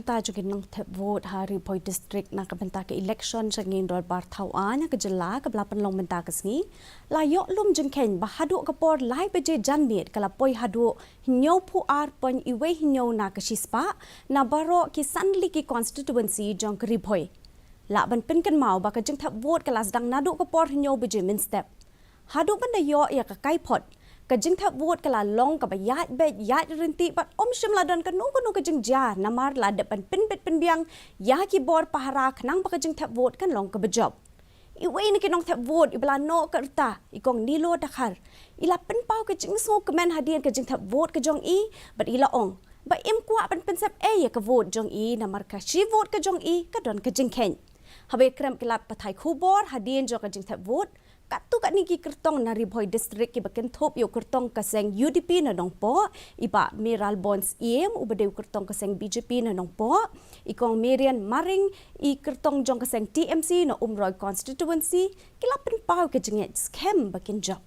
Ta juga nang Thep vote hari Bhoi district nak kebentar ke election sengin dor bar tauan ke jela ke belapan long bentar ke sengi layok lum jengken bahaduk ke por lai beje janmit kala poi haduk nyau pu ar pon iwe nyau na ke sispa na Baroh ki sanli ki constituency jong keri Bhoi la ban pin kan mau ba ke jeng Thep vote kala sedang naduk ke por nyau beje min step haduk benda yo ya ke kai pot kajing Thep vote kala long ka bayat bet yat rinti pat om shim ladan ka nu kajing ja namar la depan pin bet pendiang ya ki bor pahara khnang pa kajing Thep vote kan long ka bejob iwe ni kinong Thep vote ibla no ka rta ikong nilo dakhar ila pen pau kajing so kemen hadian kajing Thep vote ka jong i bat ila ong ba im kwa pen pensep ya ka vote jong i namar ka shi vote ka jong i ka don kajing ken habe krem kilat pathai khubor hadian jo kajing Thep vote katu kat niki kertong nari Bhoi district ki baken Thop yo kertong kaseng UDP na nongpo iba Miral Bonds EM ubadeu kertong kaseng BJP na nongpo ikong Merian Maring I kertong jong kaseng TMC na Umroy Constituency kilapen pau ke jenget scam baken job